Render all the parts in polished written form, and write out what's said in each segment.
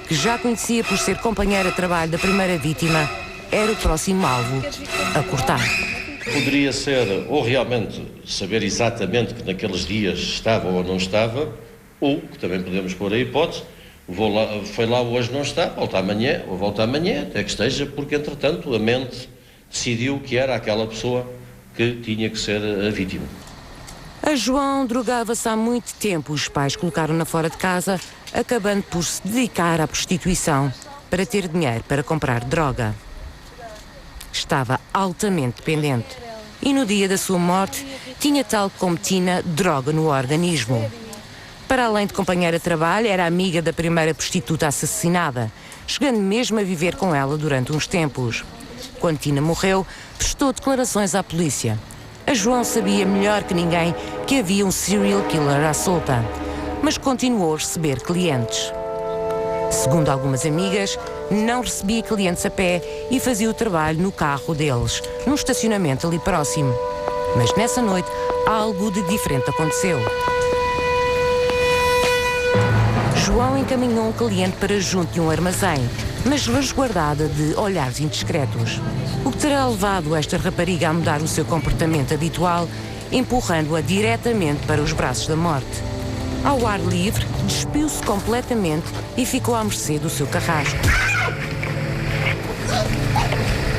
que já conhecia por ser companheira de trabalho da primeira vítima, era o próximo alvo a cortar. Poderia ser, ou realmente saber exatamente que naqueles dias estava ou não estava, ou, que também podemos pôr a hipótese, foi lá hoje não está, volta amanhã, ou volta amanhã, até que esteja, porque entretanto a mente decidiu que era aquela pessoa que tinha que ser a vítima. A João drogava-se há muito tempo. Os pais colocaram-na fora de casa, acabando por se dedicar à prostituição para ter dinheiro para comprar droga. Estava altamente dependente e no dia da sua morte tinha, tal como Tina, droga no organismo. Para além de companheira de trabalho, era amiga da primeira prostituta assassinada, chegando mesmo a viver com ela durante uns tempos. Quando Tina morreu, prestou declarações à polícia. A João sabia melhor que ninguém que havia um serial killer à solta, mas continuou a receber clientes. Segundo algumas amigas, não recebia clientes a pé e fazia o trabalho no carro deles, num estacionamento ali próximo. Mas nessa noite, algo de diferente aconteceu. João encaminhou um cliente para junto de um armazém, mas resguardada de olhares indiscretos. O que terá levado esta rapariga a mudar o seu comportamento habitual, empurrando-a diretamente para os braços da morte. Ao ar livre, despiu-se completamente e ficou à mercê do seu carrasco.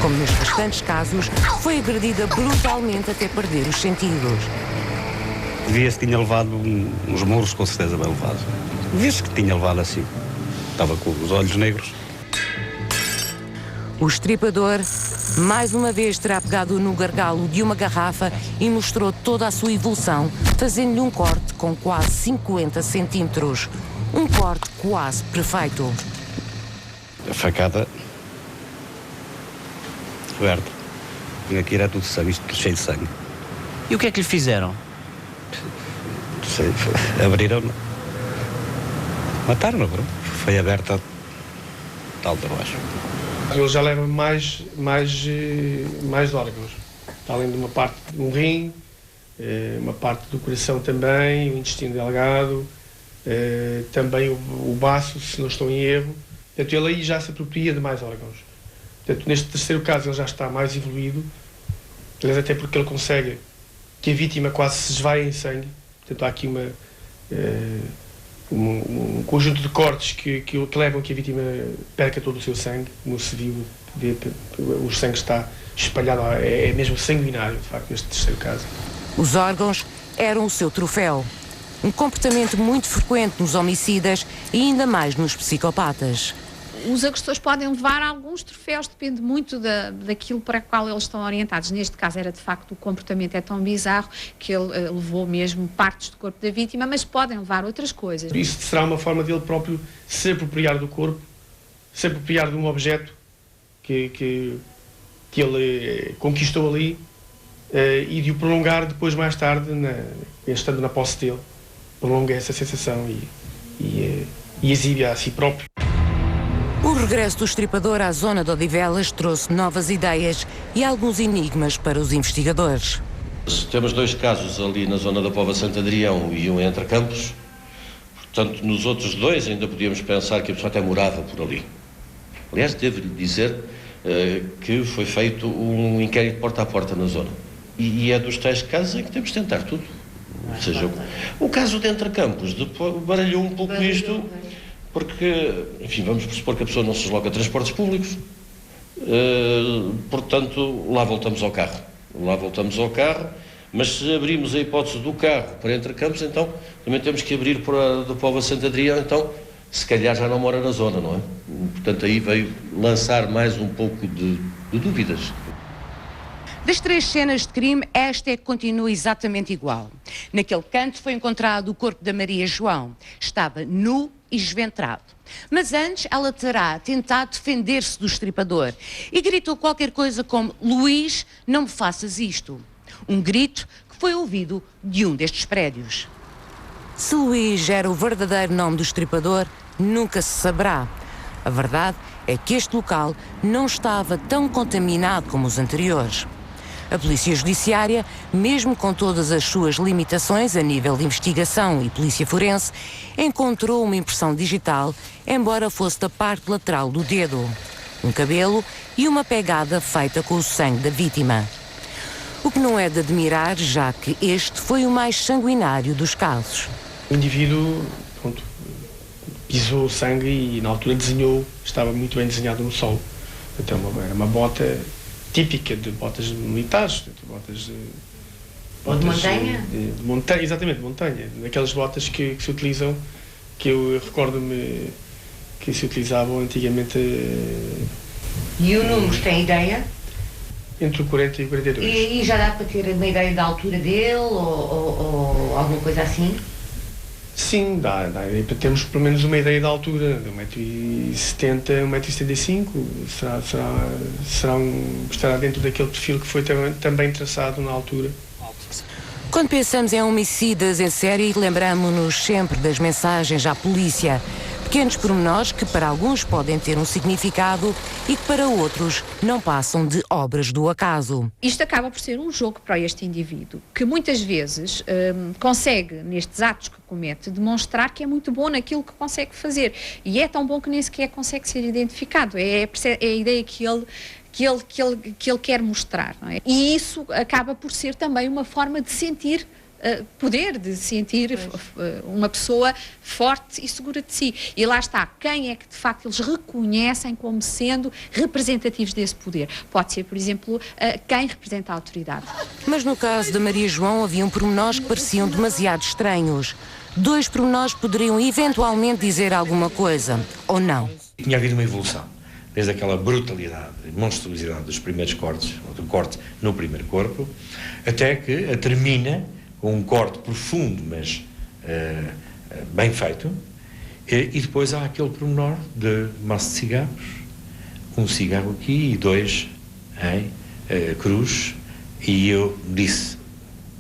Como nos restantes casos, foi agredida brutalmente até perder os sentidos. Via-se que tinha levado uns murros, com certeza bem levado. Via-se que tinha levado assim. Estava com os olhos negros. O estripador, mais uma vez, terá pegado no gargalo de uma garrafa e mostrou toda a sua evolução, fazendo-lhe um corte com quase 50 centímetros. Um corte quase perfeito. A facada aberta. Aqui era tudo sangue, isto tudo cheio de sangue. E o que é que lhe fizeram? Não sei, abriram-na. Mataram-na, foi aberta de alto a baixo. Ele já leva mais órgãos. Além de uma parte de um rim, uma parte do coração também, o intestino delgado, também o baço, se não estou em erro. Portanto, ele aí já se apropria de mais órgãos. Portanto, neste terceiro caso ele já está mais evoluído, aliás, até porque ele consegue que a vítima quase se esvaia em sangue. Portanto, há aqui um conjunto de cortes que levam a que a vítima perca todo o seu sangue. Como se viu, o sangue está espalhado, é mesmo sanguinário, de facto, neste terceiro caso. Os órgãos eram o seu troféu. Um comportamento muito frequente nos homicidas e ainda mais nos psicopatas. Os agressores podem levar alguns troféus, depende muito daquilo para o qual eles estão orientados. Neste caso era de facto o comportamento é tão bizarro que ele levou mesmo partes do corpo da vítima, mas podem levar outras coisas. Isso será uma forma dele próprio se apropriar do corpo, se apropriar de um objeto que ele conquistou ali e de o prolongar depois mais tarde, estando na posse dele. Prolonga essa sensação e exibe-a a si próprio. O regresso do estripador à zona de Odivelas trouxe novas ideias e alguns enigmas para os investigadores. Temos dois casos ali na zona da Póvoa de Santo Adrião e um em Entre Campos. Portanto, nos outros dois ainda podíamos pensar que a pessoa até morava por ali. Aliás, devo-lhe dizer que foi feito um inquérito porta a porta na zona. E é dos tais casos em que temos de tentar tudo. Ou seja, o caso de Entre Campos baralhou um pouco isto, porque, enfim, vamos supor que a pessoa não se desloca a transportes públicos, portanto, lá voltamos ao carro. Mas se abrimos a hipótese do carro para Entre Campos, então também temos que abrir para a Póvoa de Santo Adrião, então se calhar já não mora na zona, não é? Portanto, aí veio lançar mais um pouco de dúvidas. Das três cenas de crime, esta é que continua exatamente igual. Naquele canto foi encontrado o corpo da Maria João. Estava nu e esventrado. Mas antes ela terá tentado defender-se do estripador e gritou qualquer coisa como: "Luís, não me faças isto." Um grito que foi ouvido de um destes prédios. Se Luís era o verdadeiro nome do estripador, nunca se saberá. A verdade é que este local não estava tão contaminado como os anteriores. A Polícia Judiciária, mesmo com todas as suas limitações a nível de investigação e polícia forense, encontrou uma impressão digital, embora fosse da parte lateral do dedo, um cabelo e uma pegada feita com o sangue da vítima. O que não é de admirar, já que este foi o mais sanguinário dos casos. O indivíduo, pronto, pisou o sangue e na altura desenhou, estava muito bem desenhado no solo. Então era uma bota típica de botas militares, botas Ou de montanha? De montanha, exatamente, de montanha. Daquelas botas que se utilizam, que eu recordo-me que se utilizavam antigamente. E o número, tem ideia? Entre o 40 e o 42. E já dá para ter uma ideia da altura dele ou alguma coisa assim? Sim, dá ideia para termos pelo menos uma ideia da altura, de 1,70m, 1,75m, estará dentro daquele perfil que foi também traçado na altura. Quando pensamos em homicidas em série, lembramos-nos sempre das mensagens à polícia. Pequenos pormenores que para alguns podem ter um significado e que para outros não passam de obras do acaso. Isto acaba por ser um jogo para este indivíduo, que muitas vezes consegue, nestes atos que comete, demonstrar que é muito bom naquilo que consegue fazer. E é tão bom que nem sequer consegue ser identificado. É a ideia que ele quer mostrar, não é? E isso acaba por ser também uma forma de sentir poder, de sentir uma pessoa forte e segura de si. E lá está, quem é que de facto eles reconhecem como sendo representativos desse poder? Pode ser, por exemplo, quem representa a autoridade. Mas no caso da Maria João haviam pormenores que pareciam demasiado estranhos. 2 pormenores poderiam eventualmente dizer alguma coisa, ou não. Tinha havido uma evolução, desde aquela brutalidade e monstruosidade dos primeiros cortes, ou do corte no primeiro corpo, até que termina com um corte profundo, mas bem feito, e depois há aquele pormenor de maço de cigarros, um cigarro aqui e 2 em cruz, e eu disse,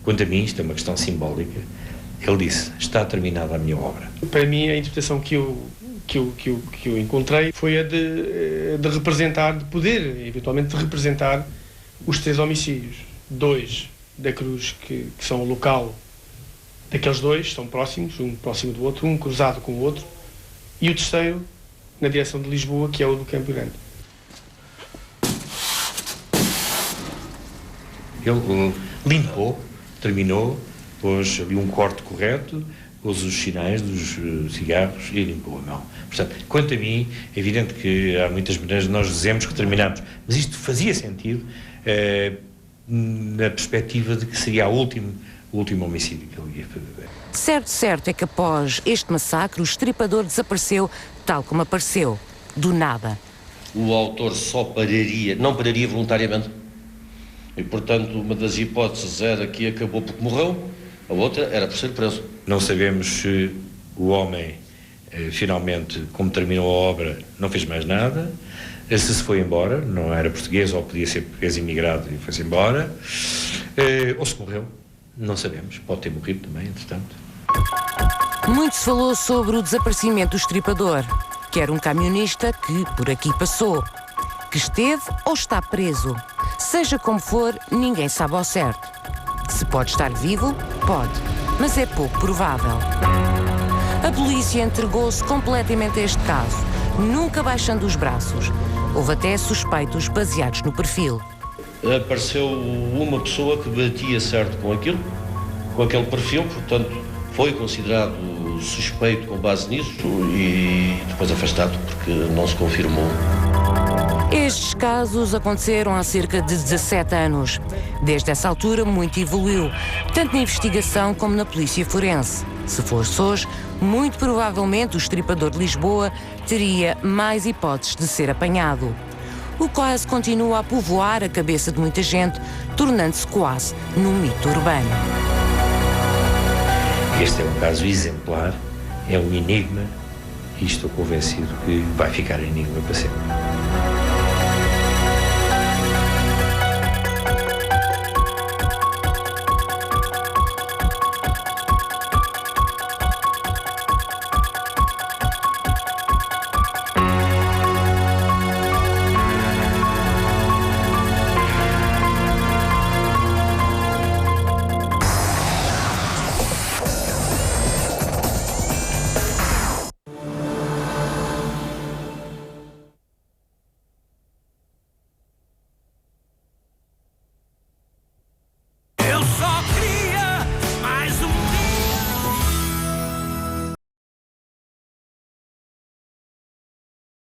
quanto a mim, isto é uma questão simbólica, ele disse, está terminada a minha obra. Para mim, a interpretação que eu encontrei foi a de representar, de poder, eventualmente, de representar os 3 homicídios. 2 da Cruz, que são o local daqueles 2, são próximos, um próximo do outro, um cruzado com o outro, e o terceiro na direção de Lisboa, que é o do Campo Grande. Ele limpou, terminou, pôs ali um corte correto, pôs os sinais dos cigarros e limpou a mão. Portanto, quanto a mim, é evidente que há muitas maneiras de nós dizemos que terminamos, mas isto fazia sentido na perspectiva de que seria o último homicídio que ele ia fazer. Certo é que após este massacre o estripador desapareceu tal como apareceu, do nada. O autor não pararia voluntariamente. E, portanto, uma das hipóteses era que acabou porque morreu, a outra era por ser preso. Não sabemos se o homem, finalmente, como terminou a obra, não fez mais nada, se foi embora, não era português ou podia ser português imigrado e foi-se embora, ou se morreu, não sabemos, pode ter morrido também, entretanto. Muito se falou sobre o desaparecimento do estripador, que era um camionista que por aqui passou, que esteve ou está preso. Seja como for, ninguém sabe ao certo. Se pode estar vivo, pode, mas é pouco provável. A polícia entregou-se completamente a este caso, nunca baixando os braços. Houve até suspeitos baseados no perfil. Apareceu uma pessoa que batia certo com aquele perfil, portanto foi considerado suspeito com base nisso e depois afastado porque não se confirmou. Estes casos aconteceram há cerca de 17 anos. Desde essa altura muito evoluiu, tanto na investigação como na polícia forense. Se fosse hoje, muito provavelmente o estripador de Lisboa teria mais hipóteses de ser apanhado. O caso continua a povoar a cabeça de muita gente, tornando-se quase num mito urbano. Este é um caso exemplar, é um enigma e estou convencido que vai ficar enigma para sempre.